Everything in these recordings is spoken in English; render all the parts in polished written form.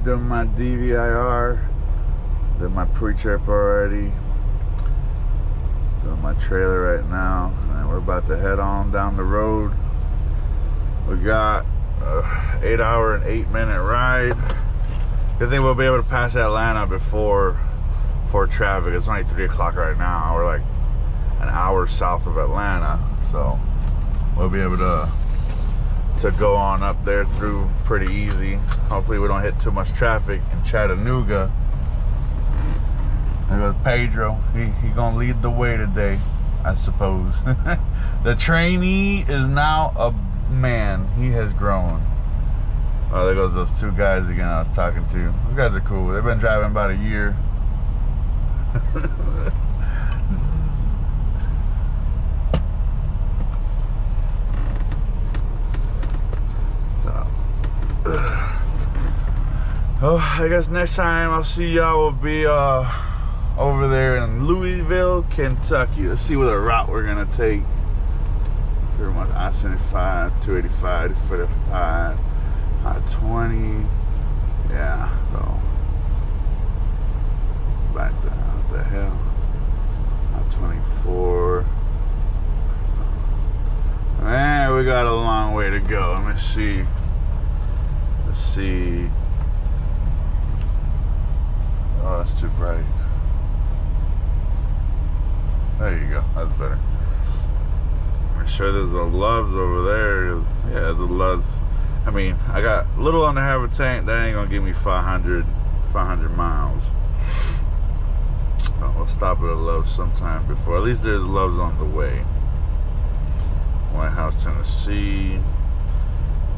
doing my DVIR. Did my pre-trip already. Doing my trailer right now. And we're about to head on down the road. We got an 8-hour and 8-minute ride. Good thing we'll be able to pass Atlanta before traffic. It's only 3 o'clock right now. We're like an hour south of Atlanta. So we'll be able to go on up there through pretty easy. Hopefully we don't hit too much traffic in Chattanooga. There goes Pedro. He gonna lead the way today, I suppose. The trainee is now a man. He has grown. Oh, there goes those two guys again I was talking to. Those guys are cool. They've been driving about a year. Oh, I guess next time I'll see y'all will be over there in Louisville, Kentucky. Let's see what the route we're gonna take. Pretty much I-75, 285, 245, I-20. Yeah, so back down. What the hell? I-24. Man, we got a long way to go. Let me see. Let's see. Oh, that's too bright. There you go. That's better. Make sure there's the Loves over there. Yeah, the Loves. I mean, I got a little under half a tank. That ain't gonna give me 500 miles. We'll stop at a Loves sometime before. At least there's Loves on the way. White House, Tennessee.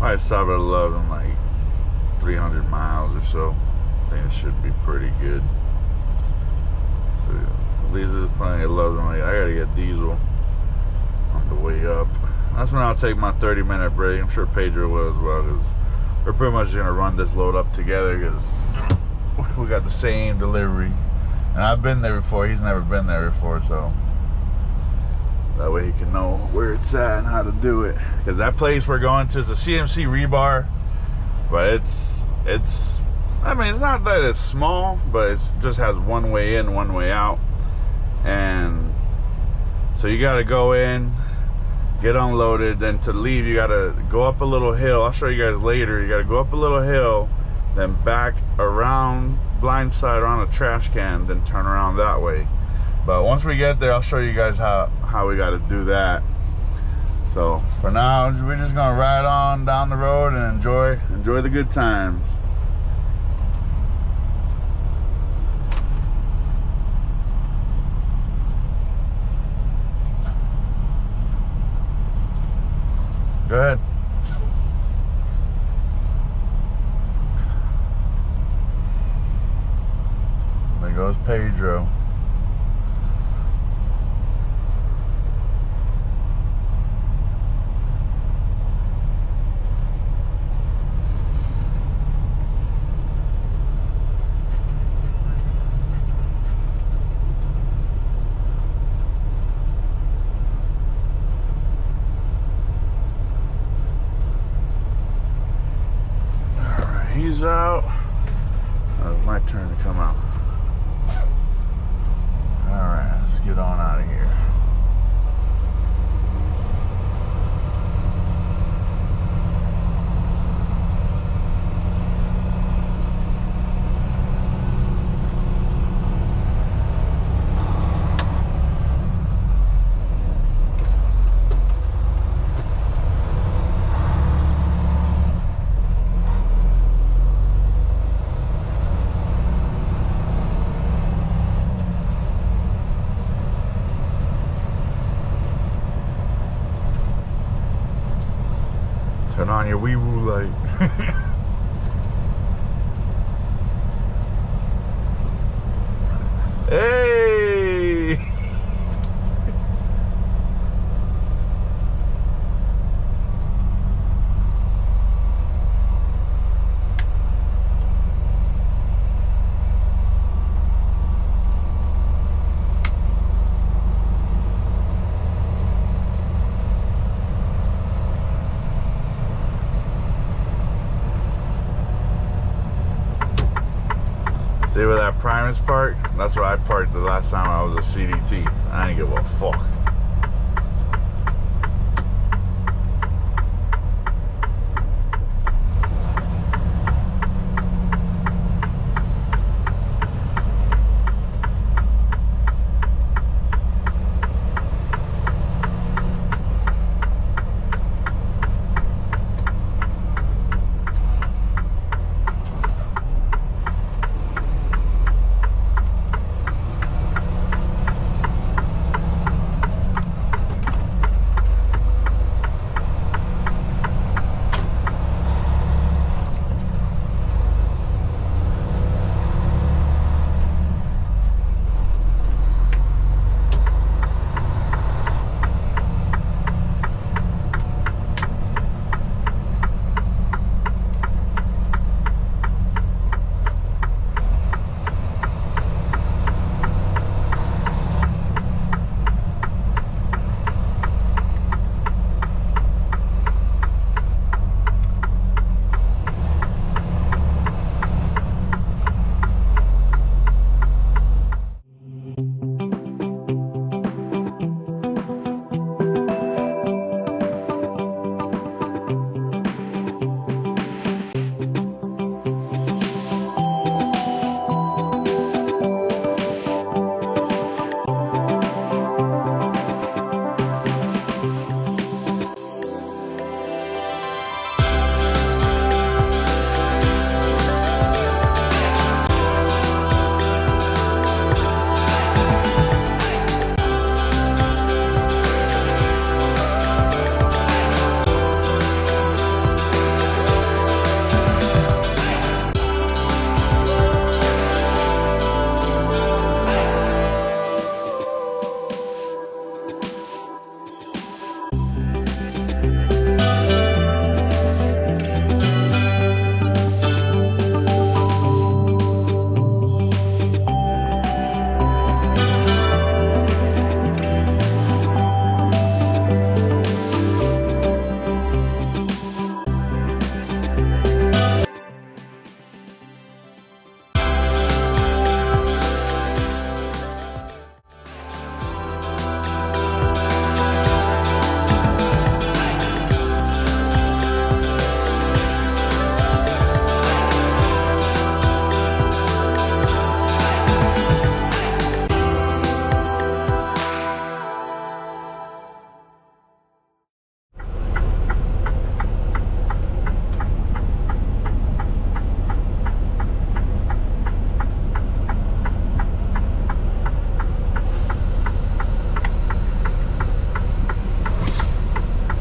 Might stop at a Loves in like 300 miles or so. I think it should be pretty good. So, at least there's plenty of Loves. I gotta get diesel on the way up. That's when I'll take my 30-minute break. I'm sure Pedro will as well, because we're pretty much gonna run this load up together because we got the same delivery. And I've been there before. He's never been there before, so that way he can know where it's at and how to do it. Because that place we're going to is a CMC rebar, but it's I mean, it's not that it's small, but it just has one way in, one way out. And so you got to go in, get unloaded, then to leave you got to go up a little hill. I'll show you guys later. You got to go up a little hill, then back around blindside around a trash can, then turn around that way. But once we get there, I'll show you guys how we got to do that. So for now, we're just gonna ride on down the road and enjoy the good times. Go ahead. There goes Pedro. He's out. It's my turn to come out. Alright, let's get on out of here. Turn on your wee-woo light. Hey! where that Primus parked? That's where I parked the last time I was a CDT. I didn't give a fuck.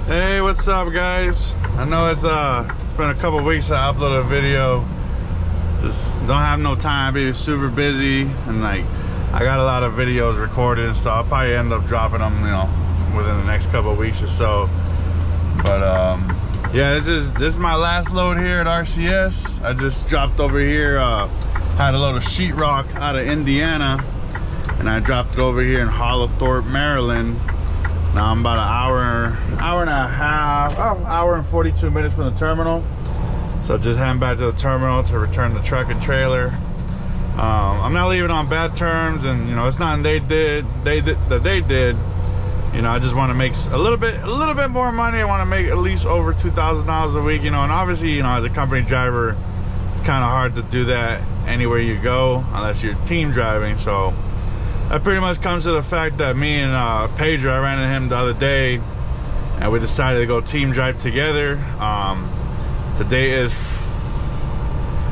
Hey, what's up, guys? I know it's been a couple weeks since I uploaded a video. Just don't have no time, be super busy, and like I got a lot of videos recorded and stuff. I'll probably end up dropping them, you know, within the next couple of weeks or so. But yeah, this is my last load here at RCS. I just dropped over here, had a load of sheetrock out of Indiana, and I dropped it over here in Hollowthorpe, Maryland. Now I'm about an hour and a half, hour and 42 minutes from the terminal. So just heading back to the terminal to return the truck and trailer. I'm not leaving on bad terms, and you know, it's not they did. You know, I just want to make a little bit more money. I want to make at least over $2,000 a week. You know, and obviously, you know, as a company driver, it's kind of hard to do that anywhere you go unless you're team driving. So that pretty much comes to the fact that me and Pedro, I ran into him the other day, and we decided to go team drive together. Today is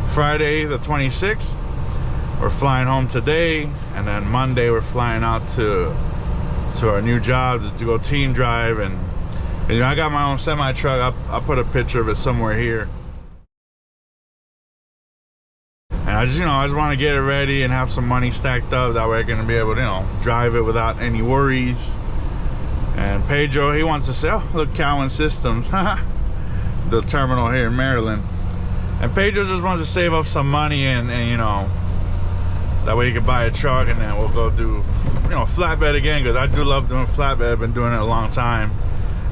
Friday the 26th. We're flying home today, and then Monday we're flying out to our new job to go team drive. And you know, I got my own semi truck. I'll put a picture of it somewhere here. And I just want to get it ready and have some money stacked up. That way I can be able to, you know, drive it without any worries. And Pedro, he wants to say, oh, look, Cowan Systems, the terminal here in Maryland. And Pedro just wants to save up some money, and you know, that way he can buy a truck, and then we'll go do, you know, flatbed again, because I do love doing flatbed. I've been doing it a long time.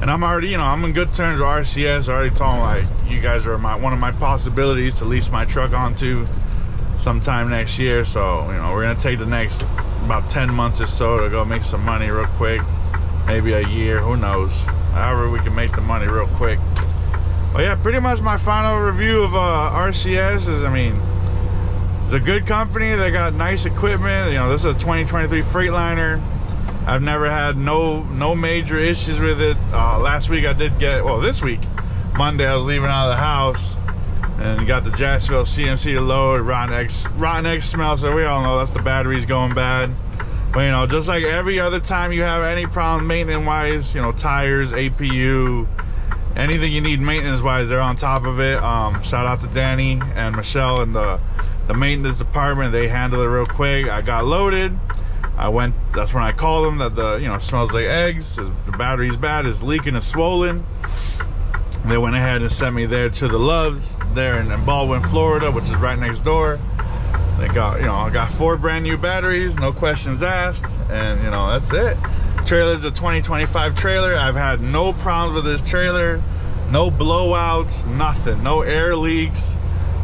And I'm already, you know, I'm in good terms with RCS. I already told him, like, you guys are one of my possibilities to lease my truck onto. sometime next year. So, you know, we're gonna take the next about 10 months or so to go make some money real quick. Maybe a year, who knows. However we can make the money real quick. But yeah, pretty much my final review of RCS is, I mean, it's a good company. They got nice equipment. You know, this is a 2023 Freightliner. I've never had no major issues with it. Last week I did get, well, this week, Monday, I was leaving out of the house and got the Jacksonville CNC to load. Rotten egg smell, so we all know that's the batteries going bad. But, you know, just like every other time you have any problem maintenance-wise, you know, tires, APU, anything you need maintenance-wise, they're on top of it. Shout out to Danny and Michelle in the maintenance department. They handle it real quick. I got loaded. That's when I called them that the, you know, smells like eggs. The battery's bad, it's leaking, it's swollen. They went ahead and sent me there to the Loves there in Baldwin, Florida, which is right next door. They got, you know, I got 4 brand new batteries, no questions asked, and you know, that's it. Trailer's a 2025 trailer. I've had no problems with this trailer, no blowouts, nothing, no air leaks,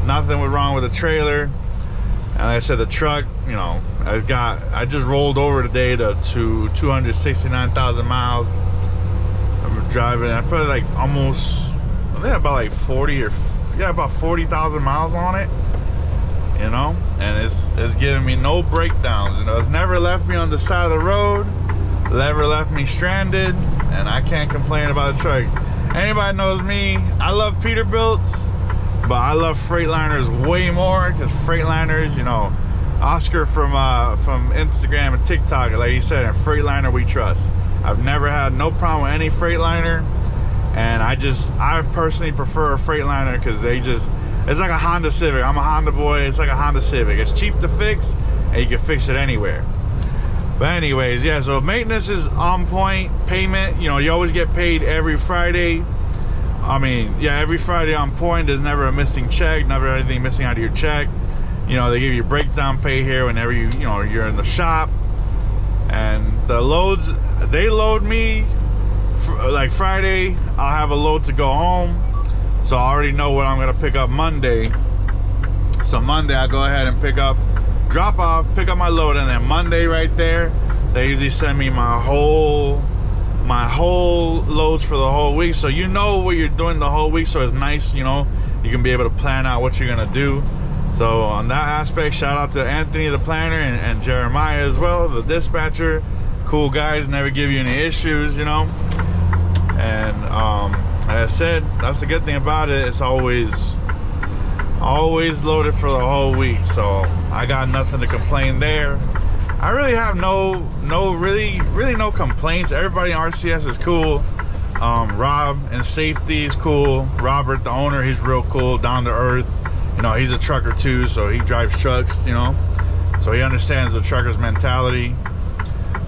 nothing was wrong with the trailer. And like I said, the truck, you know, I just rolled over today to 269,000 miles. I'm driving, I put like almost, I think about like 40 or, yeah, about 40,000 miles on it. You know, and it's giving me no breakdowns. You know, it's never left me on the side of the road, never left me stranded, and I can't complain about the truck. Anybody knows me, I love Peterbilts, but I love Freightliners way more, because Freightliners, you know, Oscar from Instagram and TikTok, like he said, in Freightliner we trust. I've never had no problem with any Freightliner, and I personally prefer a Freightliner because it's like a Honda Civic. I'm a Honda boy. It's like a Honda Civic. It's cheap to fix, and you can fix it anywhere. But anyways, yeah, so maintenance is on point. Payment, you know, you always get paid every Friday. I mean, yeah, every Friday on point. There's never a missing check, never anything missing out of your check. You know, they give you breakdown pay here whenever you know, you're in the shop. And the loads, they load me, like Friday, I'll have a load to go home. So I already know what I'm gonna pick up Monday. So Monday I go ahead and drop off, pick up my load, and then Monday right there, they usually send me my whole loads for the whole week. So you know what you're doing the whole week, so it's nice, you know, you can be able to plan out what you're gonna do. So on that aspect, shout out to Anthony the planner and Jeremiah as well, the dispatcher. Cool guys, never give you any issues, you know. And like I said, that's the good thing about it. It's always loaded for the whole week, so I got nothing to complain there. I really have really no complaints. Everybody in RCS is cool. Rob in safety is cool. Robert, the owner, he's real cool, down to earth. You know, he's a trucker too, so he drives trucks, you know, so he understands the trucker's mentality.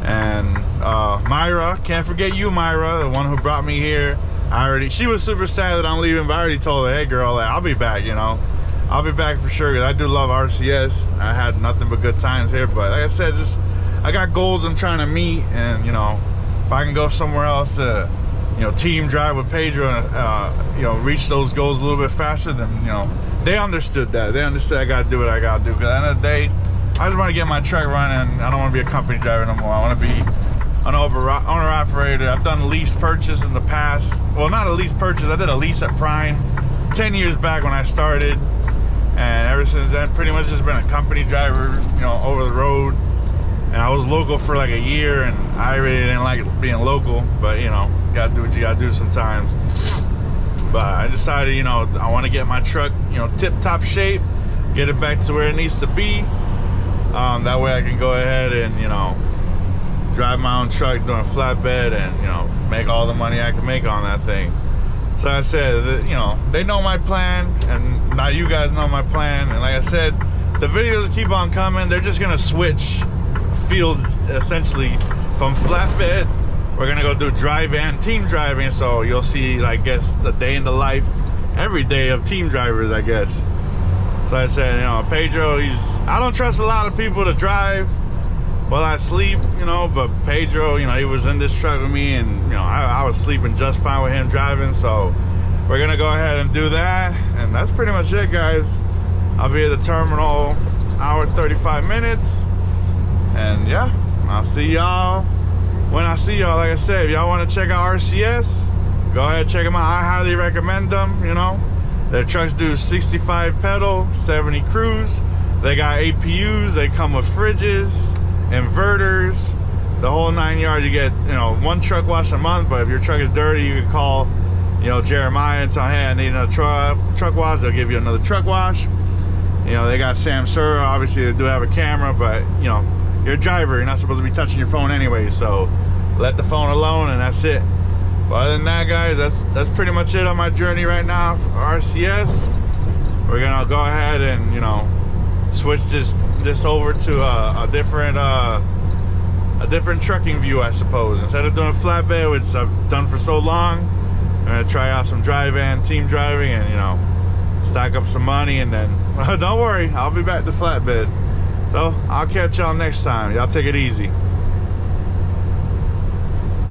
And Myra, can't forget you, Myra, the one who brought me here. She was super sad that I'm leaving, but I already told her, hey girl, like, I'll be back, you know. I'll be back for sure, because I do love RCS. I had nothing but good times here, but like I said, I got goals I'm trying to meet, and you know, if I can go somewhere else to, you know, team drive with Pedro and you know, reach those goals a little bit faster, then, you know, they understood that. They understood I gotta do what I gotta do, because at the end of the day, I just want to get my truck running. I don't want to be a company driver no more. I want to be an owner-operator. I've done a lease purchase in the past. Well, not a lease purchase. I did a lease at Prime 10 years back when I started. And ever since then, pretty much just been a company driver, you know, over the road. And I was local for like a year, and I really didn't like being local. But, you know, gotta do what you gotta do sometimes. But I decided, you know, I want to get my truck, you know, tip-top shape. Get it back to where it needs to be. That way I can go ahead and, you know, drive my own truck doing a flatbed and, you know, make all the money I can make on that thing. So I said, you know, they know my plan, and now you guys know my plan. And like I said, the videos keep on coming. They're just gonna switch fields essentially from flatbed. We're gonna go do drive and team driving. So you'll see, I guess, the day in the life every day of team drivers, I guess. So I said, you know, Pedro, I don't trust a lot of people to drive while I sleep, you know, but Pedro, you know, he was in this truck with me, and, you know, I was sleeping just fine with him driving. So we're gonna go ahead and do that, and that's pretty much it, guys. I'll be at the terminal hour 35 minutes. And yeah, I'll see y'all when I see y'all. Like I said, if y'all want to check out RCS, go ahead, check them out. I highly recommend them. You know, their trucks do 65 pedal, 70 cruise. They got APUs. They come with fridges, inverters, the whole 9 yards. You get, you know, 1 truck wash a month. But if your truck is dirty, you can call, you know, Jeremiah and tell, hey, I need another truck wash. They'll give you another truck wash. You know, they got Samsung. Obviously, they do have a camera, but you know, you're a driver. You're not supposed to be touching your phone anyway. So let the phone alone, and that's it. But other than that, guys, that's pretty much it on my journey right now for RCS. We're gonna go ahead and, you know, switch this over to a different trucking view, I suppose. Instead of doing a flatbed, which I've done for so long, I'm gonna try out some dry van, team driving, and, you know, stack up some money, and then don't worry, I'll be back to flatbed. So I'll catch y'all next time. Y'all take it easy.